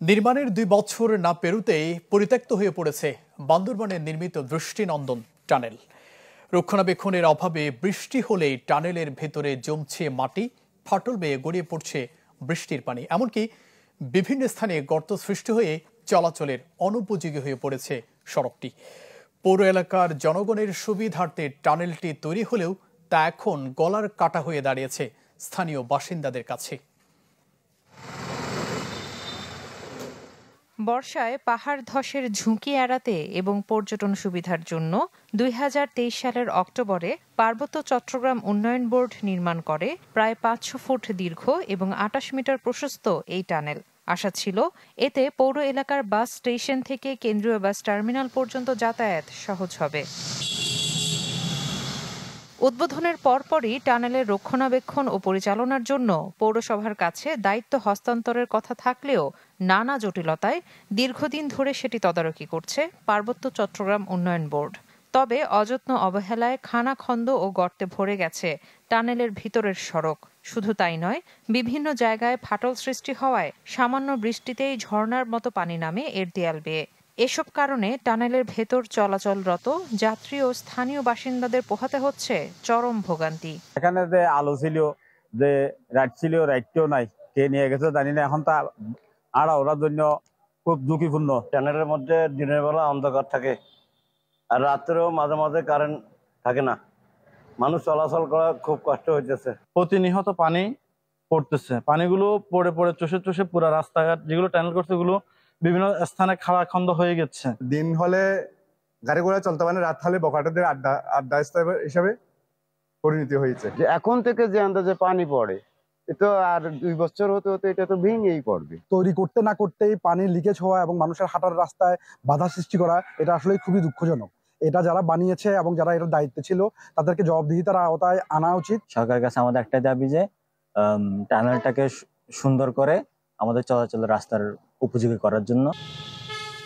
নির্মাণের ২ বছর না পেরুতেই পরিত্যক্ত হয়ে পড়েছে বান্দরবানে নির্মিত দৃষ্টিনন্দন টানেল। রক্ষণাবেক্ষণের অভাবে বৃষ্টি হলেই টানেলের ভেতরে জমছে মাটি, ফাটল বেয়ে গড়িয়ে পড়ছে বৃষ্টির পানি। এমনকি বিভিন্ন স্থানে গর্ত সৃষ্টি হয়ে চলাচলের অনুপযোগী হয়ে পড়েছে সড়কটি। পৌর এলাকার জনগণের সুবিধার্থে টানেলটি তৈরি হলেও তা এখন গলার কাটা হয়ে দাঁড়িয়েছে স্থানীয় বাসিন্দাদের কাছে। বর্ষায় পাহাড় ধসের ঝুঁকি এড়াতে এবং পর্যটন সুবিধার জন্য ২০২৩ সালের অক্টোবরে পার্বত্য চট্টগ্রাম উন্নয়ন বোর্ড নির্মাণ করে প্রায় ৫০০ ফুট দীর্ঘ এবং ২৮ মিটার প্রশস্ত এই টানেল। আশা ছিল এতে পৌর এলাকার বাস স্টেশন থেকে কেন্দ্রীয় বাস টার্মিনাল পর্যন্ত যাতায়াত সহজ হবে। উদ্বোধনের পরপরই টানেলের রক্ষণাবেক্ষণ ও পরিচালনার জন্য পৌরসভার কাছে দায়িত্ব হস্তান্তরের কথা থাকলেও নানা জটিলতায় দীর্ঘদিন ধরে সেটি তদারকি করছে পার্বত্য চট্টগ্রাম উন্নয়ন বোর্ড। তবে অযত্ন অবহেলায় খানাখন্দ ও গর্তে ভরে গেছে টানেলের ভিতরের সড়ক। শুধু তাই নয়, বিভিন্ন জায়গায় ফাটল সৃষ্টি হওয়ায় সামান্য বৃষ্টিতেই ঝর্ণার মতো পানি নামে এর দেয়াল বেয়ে। এসব কারণে টানেলের ভেতর চলাচলরত যাত্রী ও স্থানীয় বাসিন্দাদের পোহাতে হচ্ছে চরম ভোগান্তি। এখানে যে আলো ছিল, যে রাইট ছিল, রাইটও নাই, কে নিয়ে গেছে জানি না। এখন তা ওরার জন্য খুব ঝুঁকিপূর্ণ। টানেলের মধ্যে দিনের বেলা অন্ধকার থাকে আর রাত্রেও মাঝে মাঝে কারেন্ট থাকে না, মানুষ চলাচল করা খুব কষ্ট হইতেছে। প্রতিনিয়ত পানি পড়তেছে, পানিগুলো পড়ে পড়ে চষে চষে পুরো রাস্তাঘাট যেগুলো টানেল করছে ওগুলো বিভিন্ন স্থানে খাড়াখন্দ হয়ে গেছে। দিন হলে গাড়ি ঘোড়া চলতে পারে, রাত হলে বখাটেদের আড্ডা হিসাবে পরিণতি হয়েছে। যে এখন থেকে যে আন্দাজে পানি পড়ে, এটা আর ২ বছর হতে হতে এটা তো ভেঙেই পড়বে। তৈরি করতে না করতেই পানির লিকেজ হওয়া এবং মানুষের হাঁটার রাস্তায় বাধা সৃষ্টি করা, এটা আসলে খুবই দুঃখজনক। এটা যারা বানিয়েছে এবং যারা এর দায়িত্বে ছিল তাদেরকে জবাবদিহিতার আওতায় আনা উচিত। সরকারের কাছে আমাদের একটা দাবি যে টানেলটাকে সুন্দর করে আমাদের চলাচলের রাস্তার উপযোগী করার জন্য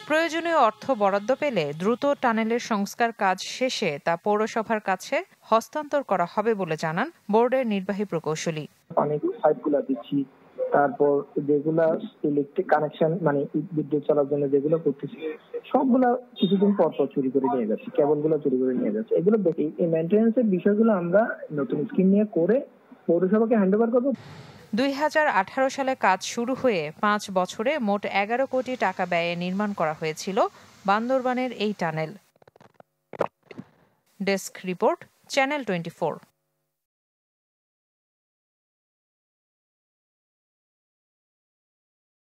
প্রয়োজনীয় অর্থ বরাদ্দ পেলে দ্রুত টানেলের সংস্কার কাজ শেষে তা পৌরসভার কাছে হস্তান্তর করা হবে বলে জানান বোর্ডের নির্বাহী প্রকৌশলী। পানি পাইপগুলো দিচ্ছি, তারপর যেগুলা ইলেকট্রিক কানেকশন মানে বিদ্যুৎ চলার জন্য যেগুলো করতেছি সবগুলা কিছুদিন পর পর চুরি করে নিয়ে যাচ্ছে, কেবলগুলো চুরি করে নিয়ে যাচ্ছে। এগুলো এই মেইনটেনেন্সের বিষয়গুলো আমরা নতুন স্কিম নিয়ে করে পৌরসভাকে হ্যান্ডওভার করবো। ২০১৮ সালে কাজ শুরু হয়ে ৫ বছরে মোট ১১ কোটি টাকা ব্যয়ে নির্মাণ করা হয়েছিল বান্দরবানের এই টানেল। Desk report, channel 24।